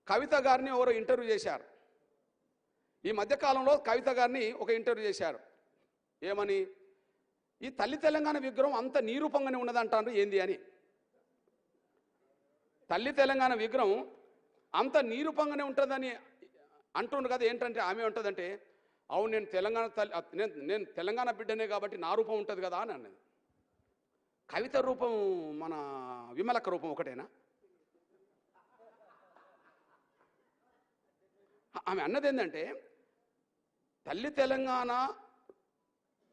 కవిత గారిని ఎవరో ఇంటర్వ్యూ చేశారు. ఈ మధ్యకాలంలో కవిత గారిని ఒక ఇంటర్వ్యూ చేశారు. ఏమని, ఈ తల్లి తెలంగాణ విగ్రహం అంత నిరూపంగానే ఉన్నదంటారు ఏంది అని. తల్లి తెలంగాణ విగ్రహం అంత నిరూపంగానే ఉంటుందని అంటుండు కదా. ఏంటంటే ఆమె ఉంటుందంటే, అవును నేను తెలంగాణ నేను తెలంగాణ బిడ్డనే కాబట్టి నా రూపం ఉంటుంది కదా అని అన్నది. కవిత రూపం మన విమలక్క రూపం ఒకటేనా? ఆమె అన్నది ఏంటంటే, తల్లి తెలంగాణ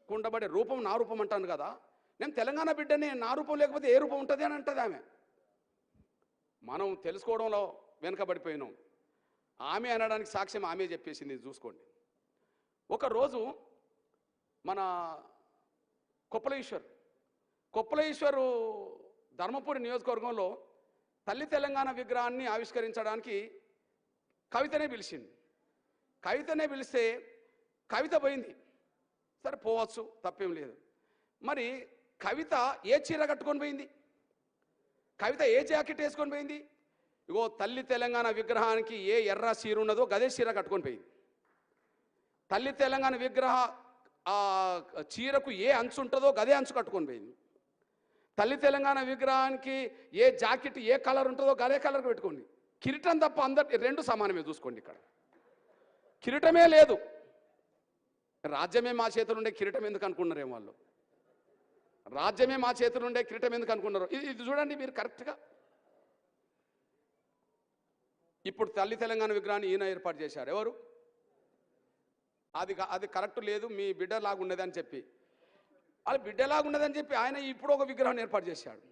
కుండబడే రూపం నా రూపం అంటాను కదా, నేను తెలంగాణ బిడ్డనే, నా రూపం లేకపోతే ఏ రూపం ఉంటుంది అని అంటుంది ఆమె. మనం తెలుసుకోవడంలో వెనుకబడిపోయినాం. ఆమె అనడానికి సాక్ష్యం ఆమె చెప్పేసింది, చూసుకోండి. ఒకరోజు మన కొప్పలేశ్వరు ధర్మపురి నియోజకవర్గంలో తల్లి తెలంగాణ విగ్రహాన్ని ఆవిష్కరించడానికి కవితనే పిలిచింది. కవితనే పిలిస్తే కవిత పోయింది. సరే పోవచ్చు, తప్పేం లేదు. మరి కవిత ఏ చీర కట్టుకొని పోయింది? కవిత ఏ జాకెట్ వేసుకొని పోయింది? ఇగో తల్లి తెలంగాణ విగ్రహానికి ఏ ఎర్ర చీర ఉన్నదో గదే చీర కట్టుకొని పోయింది. తల్లి తెలంగాణ విగ్రహ చీరకు ఏ అంచు ఉంటుందో గదే అంచు కట్టుకొని పోయింది. తల్లి తెలంగాణ విగ్రహానికి ఏ జాకెట్ ఏ కలర్ ఉంటుందో గదే కలర్ పెట్టుకోండి. కిరీటం తప్ప అందరు రెండు సమానమే. చూసుకోండి, ఇక్కడ కిరీటమే లేదు. రాజ్యమే మా చేతులు ఉండే కిరీటం ఎందుకు అనుకున్నారేమో వాళ్ళు. రాజ్యమే మా చేతులు ఉండే కిరీటం ఎందుకు అనుకున్నారు? ఇది చూడండి మీరు కరెక్ట్గా. ఇప్పుడు తల్లి తెలంగాణ విగ్రహాన్ని ఈయన ఏర్పాటు చేశారు. ఎవరు? అది కరెక్ట్ లేదు, మీ బిడ్డలాగా ఉండదని చెప్పి, అది బిడ్డలాగా ఉండదని చెప్పి ఆయన ఇప్పుడు ఒక విగ్రహాన్ని ఏర్పాటు చేశాడు.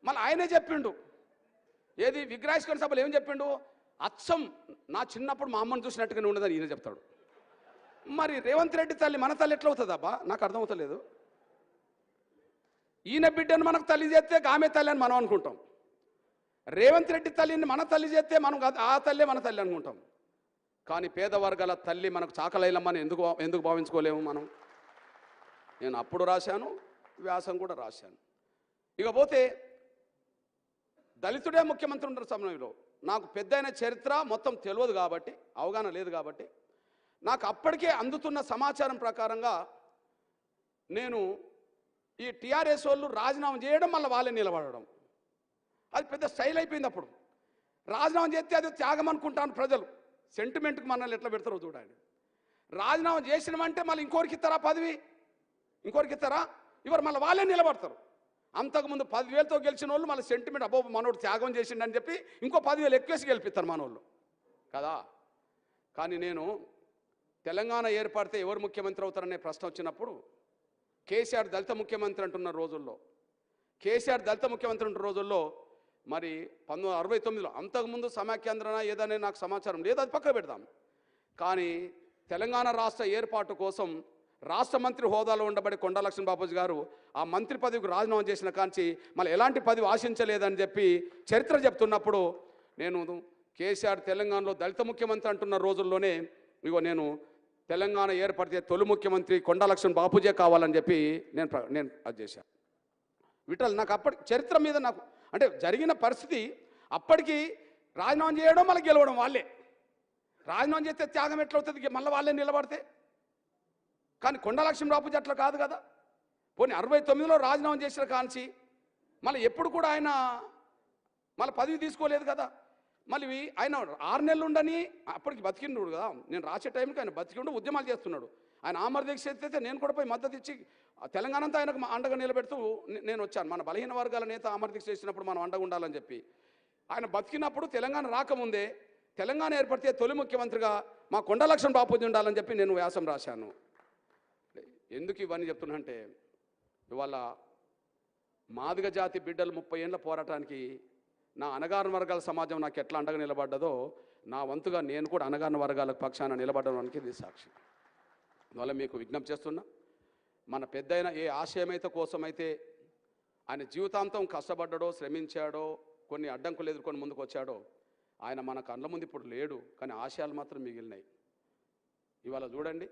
మళ్ళీ ఆయనే చెప్పిండు, ఏది విగ్రహావిష్కరణ సభలో ఏం చెప్పిండు? అచ్చం నా చిన్నప్పుడు మా అమ్మని చూసినట్టుగానే ఉండదని ఈయన చెప్తాడు. మరి రేవంత్ రెడ్డి తల్లి మన తల్లి ఎట్లా అవుతుంది అబ్బా? నాకు అర్థమవుతలేదు. ఈయన బిడ్డను మనకు తల్లి చేస్తే ఆమె తల్లి అని మనం అనుకుంటాం. రేవంత్ రెడ్డి తల్లిని మన తల్లి చేస్తే మనం ఆ తల్లే మన తల్లి అనుకుంటాం. కానీ పేద వర్గాల తల్లి మనకు చాకలైలమ్మని ఎందుకు భావించుకోలేము మనం? నేను అప్పుడు రాశాను, వ్యాసం కూడా రాశాను. ఇకపోతే దళితుడే ముఖ్యమంత్రి ఉన్న సమయంలో నాకు పెద్దయిన చరిత్ర మొత్తం తెలియదు కాబట్టి, అవగాహన లేదు కాబట్టి, నాకు అప్పటికే అందుతున్న సమాచారం ప్రకారంగా నేను ఈ టీఆర్ఎస్ వాళ్ళు రాజీనామా చేయడం, మళ్ళీ వాళ్ళే నిలబడడం, అది పెద్ద స్టైల్ అయిపోయింది. అప్పుడు రాజీనామా చేస్తే అది త్యాగం అనుకుంటాను ప్రజలు. సెంటిమెంట్కి మనల్ని ఎట్లా పెడతారో చూడండి. రాజీనామా చేసినామంటే మళ్ళీ ఇంకోరికి ఇస్తారా పదవి? ఇంకోరికి ఇస్తారా? ఇవారు మళ్ళీ వాళ్ళే నిలబడతారు. అంతకుముందు 10,000తో గెలిచిన వాళ్ళు మళ్ళీ సెంటిమెంట్, అబ్బో మనోడు త్యాగం చేసిండని చెప్పి ఇంకో 10,000 ఎక్కువేసి గెలిపిస్తారు మనోళ్ళు కదా. కానీ నేను తెలంగాణ ఏర్పడితే ఎవరు ముఖ్యమంత్రి అవుతారనే ప్రశ్న వచ్చినప్పుడు, కేసీఆర్ దళిత ముఖ్యమంత్రి అంటున్న రోజుల్లో, మరి 1969లో, అంతకుముందు సమాఖ్యాంధ్రన ఏదనే నాకు సమాచారం లేదు, అది పక్కన పెడదాం. కానీ తెలంగాణ రాష్ట్ర ఏర్పాటు కోసం రాష్ట్ర మంత్రి హోదాలో ఉండబడి కొండా లక్ష్మణ్ బాపూజీ గారు ఆ మంత్రి పదవికి రాజీనామా చేసిన కాంచి మళ్ళీ ఎలాంటి పదవి ఆశించలేదని చెప్పి చరిత్ర చెప్తున్నప్పుడు, నేను కేసీఆర్ తెలంగాణలో దళిత ముఖ్యమంత్రి అంటున్న రోజుల్లోనే ఇగో నేను తెలంగాణ ఏర్పడితే తొలి ముఖ్యమంత్రి కొండా లక్ష్మణ్ బాపూజీ కావాలని చెప్పి నేను అది చేశాను. విఠల్, నాకు అప్పటి చరిత్ర మీద నాకు అంటే జరిగిన పరిస్థితి, అప్పటికి రాజీనామా చేయడం మళ్ళీ గెలవడం వాళ్ళే. రాజీనామా చేస్తే త్యాగం ఎట్లవుతుంది? మళ్ళీ వాళ్ళే నిలబడితే. కానీ కొండా లక్ష్మణ్ బాపూజీ అట్లా కాదు కదా. పోనీ 69లో రాజీనామా చేసిన కాంచి మళ్ళీ ఎప్పుడు కూడా ఆయన మళ్ళీ పదవి తీసుకోలేదు కదా. మళ్ళీ ఆయన 6 నెలలు ఉండని అప్పటికి బతికిండు కదా. నేను రాసే టైంకి ఆయన బతికిండు, ఉద్యమాలు చేస్తున్నాడు. ఆయన ఆమర దీక్ష ఎత్తితే నేను కూడా పోయి మద్దతు ఇచ్చి తెలంగాణ అంతా ఆయనకు అండగా నిలబెడుతూ నేను వచ్చాను. మన బలహీన వర్గాల నేత ఆమర దీక్ష చేసినప్పుడు మనం అండగా ఉండాలని చెప్పి, ఆయన బతికినప్పుడు తెలంగాణ రాకముందే తెలంగాణ ఏర్పడితే తొలి ముఖ్యమంత్రిగా మా కొండా లక్ష్మణ్ బాపూజీ ఉండాలని చెప్పి నేను వ్యాసం రాశాను. ఎందుకు ఇవన్నీ చెప్తున్నా అంటే, ఇవాళ మాదిగ జాతి బిడ్డలు 30 ఏళ్ళ పోరాటానికి నా అణగారిన వర్గాల సమాజం నాకు ఎట్లా అండగా నిలబడ్డదో, నా వంతుగా నేను కూడా అణగారిన వర్గాల పక్షాన నిలబడడానికి ఇది సాక్షి. అందువల్ల మీకు విజ్ఞప్తి చేస్తున్నా, మన పెద్దయిన ఏ ఆశయమైతే కోసమైతే ఆయన జీవితాంతం కష్టపడ్డాడో, శ్రమించాడో, కొన్ని అడ్డంకులు ఎదుర్కొని ముందుకు వచ్చాడో, ఆయన మన కళ్ళ ముందు ఇప్పుడు లేడు. కానీ ఆశయాలు మాత్రం మిగిలినాయి. ఇవాళ చూడండి,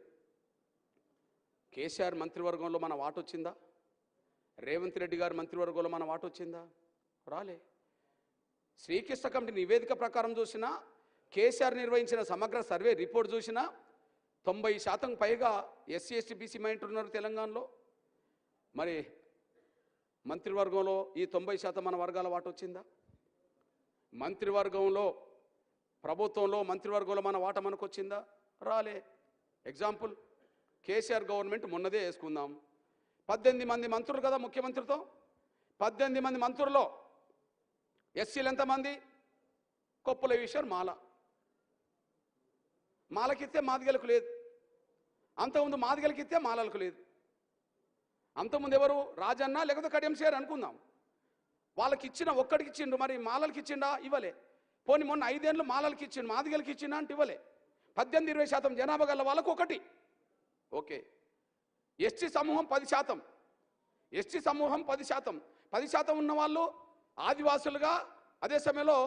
కేసీఆర్ మంత్రివర్గంలో మన వాట వచ్చిందా? రేవంత్ రెడ్డి గారి మంత్రివర్గంలో మన వాట వచ్చిందా? రాలే. శ్రీకృష్ణ కమిటీ నివేదిక ప్రకారం చూసినా కేసీఆర్ నిర్వహించిన సమగ్ర సర్వే రిపోర్ట్ చూసినా 90% పైగా ఎస్సీ ఎస్టీ బీసీ మైనారిటీ ఉన్నారు తెలంగాణలో. మరి మంత్రివర్గంలో ఈ 90% మన వర్గాల వాట వచ్చిందా? మంత్రివర్గంలో ప్రభుత్వంలో మంత్రివర్గంలో మన వాట మనకు వచ్చిందా? రాలే. ఎగ్జాంపుల్ కేసీఆర్ గవర్నమెంట్ మొన్నదే వేసుకుందాం. 18 మంది మంత్రులు కదా ముఖ్యమంత్రితో. 18 మంది మంత్రుల్లో ఎస్సీలు ఎంతమంది? కొప్పుల ఈశ్వర్ మాలకిస్తే మాదిగలకు లేదు. అంతకుముందు మాదిగలకిస్తే మాలలకు లేదు. అంతకుముందు ఎవరు? రాజన్న లేకపోతే కడియం షేర్ అనుకుందాం. వాళ్ళకి ఇచ్చిన ఒక్కడికి ఇచ్చిండు, మరి మాలలకి ఇచ్చిండా? ఇవ్వలే. పోనీ మొన్న 5 ఏళ్ళు మాలలకి ఇచ్చిండు, మాదిగలకి ఇచ్చిండా అంటే ఇవ్వలే. 18-20% జనాభా గల వాళ్ళకు ఒకటి. ఓకే. ఎస్టీ సమూహం 10%. ఎస్టీ సమూహం 10%. 10% ఉన్న వాళ్ళు ఆదివాసులుగా, అదే సమయంలో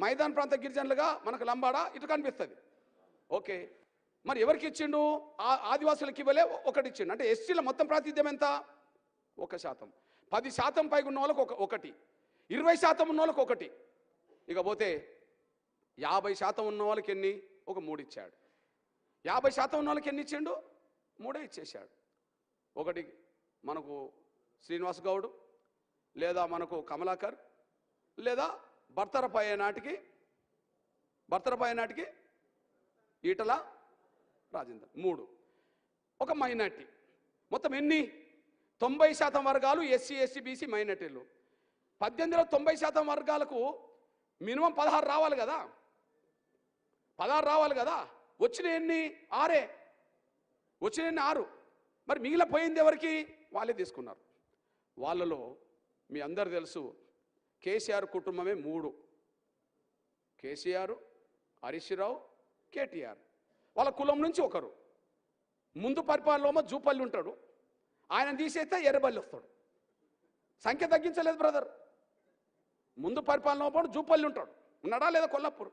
మైదాన ప్రాంత గిరిజనులుగా మనకు లంబాడా ఇటు కనిపిస్తుంది. ఓకే. మరి ఎవరికి ఇచ్చిండు? ఆదివాసులకి ఇవ్వలే, ఒకటి ఇచ్చిండు. అంటే ఎస్టీల మొత్తం ప్రాతినిధ్యం ఎంత? 1%. 10% పైగా ఉన్న వాళ్ళకి ఒకటి, 20% ఉన్న వాళ్ళకి ఒకటి. ఇక పోతే 50% ఉన్న వాళ్ళకి ఎన్ని? ఒక 3 ఇచ్చాడు. 50% ఉన్న వాళ్ళకి ఎన్ని ఇచ్చిండు? 3 ఇచ్చేశాడు. ఒకటి మనకు శ్రీనివాస్ గౌడ్, లేదా మనకు కమలాకర్, లేదా భర్తరపై నాటికి ఈటల రాజేందర్. 3. ఒక మైనార్టీ. మొత్తం ఎన్ని? 90% వర్గాలు ఎస్సీ ఎస్టీ బీసీ మైనార్టీలు. 18లో 90% వర్గాలకు మినిమం 16 రావాలి కదా. 16 రావాలి కదా. వచ్చిన ఎన్ని? 6. వచ్చిన ఎన్ని? 6. మరి మిగిలిపోయింది ఎవరికి? వాళ్ళే తీసుకున్నారు. వాళ్ళలో మీ అందరు తెలుసు కేసీఆర్ కుటుంబమే 3. కేసీఆర్, హరీష్ రావు, కేటీఆర్. వాళ్ళ కులం నుంచి ఒకరు. ముందు పరిపాలనలో జూపల్లి ఉంటాడు, ఆయన తీసేస్తే ఎర్రబల్లి వస్తాడు. సంఖ్య తగ్గించలేదు బ్రదర్. ముందు పరిపాలనలో పాటు జూపల్లి ఉంటాడు, ఉన్నాడా లేదా? కొల్లాపూర్.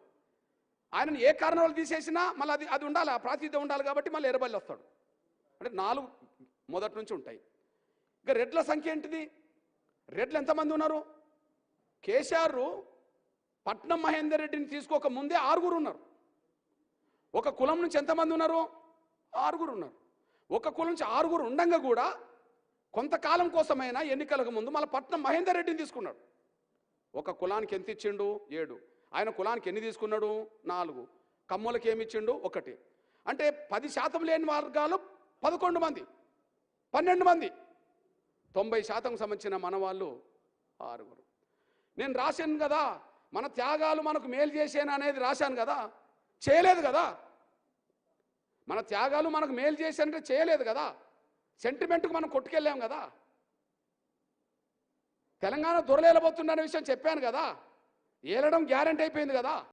ఆయనను ఏ కారణం వల్ల తీసేసినా మళ్ళీ అది ఉండాలి, ఆ ప్రాతినిధ్యం ఉండాలి కాబట్టి మళ్ళీ ఎర్రబల్లి వస్తాడు. అంటే 4 మొదటి నుంచి ఉంటాయి. ఇక రెడ్ల సంఖ్య ఏంటిది? రెడ్లు ఎంతమంది ఉన్నారు? కేసీఆర్ పట్నం మహేందర్ రెడ్డిని తీసుకోక ముందే 6 ఉన్నారు. ఒక కులం నుంచి ఎంతమంది ఉన్నారు? 6 ఉన్నారు. ఒక కులం నుంచి 6 ఉండంగా కూడా కొంతకాలం కోసమైనా ఎన్నికలకు ముందు మళ్ళీ పట్నం మహేందర్ రెడ్డిని తీసుకున్నాడు. ఒక కులానికి ఎంత ఇచ్చిండు? 7. ఆయన కులానికి ఎన్ని తీసుకున్నాడు? 4. కమ్మలకి ఏమి ఇచ్చిండు? 1. అంటే 10% లేని వర్గాలు 11 మంది, 12 మంది. 90% సంబంధించిన మన వాళ్ళు 6. నేను రాశాను కదా, మన త్యాగాలు మనకు మేలు చేసేనా అనేది రాశాను కదా, చేయలేదు కదా. మన త్యాగాలు మనకు మేలు చేశానంటే చేయలేదు కదా. సెంటిమెంట్కు మనం కొట్టుకెళ్ళాం కదా. తెలంగాణ దొరలేలబోతుందనే విషయం చెప్పాను కదా. ఏలడం గ్యారెంటీ అయిపోయింది కదా.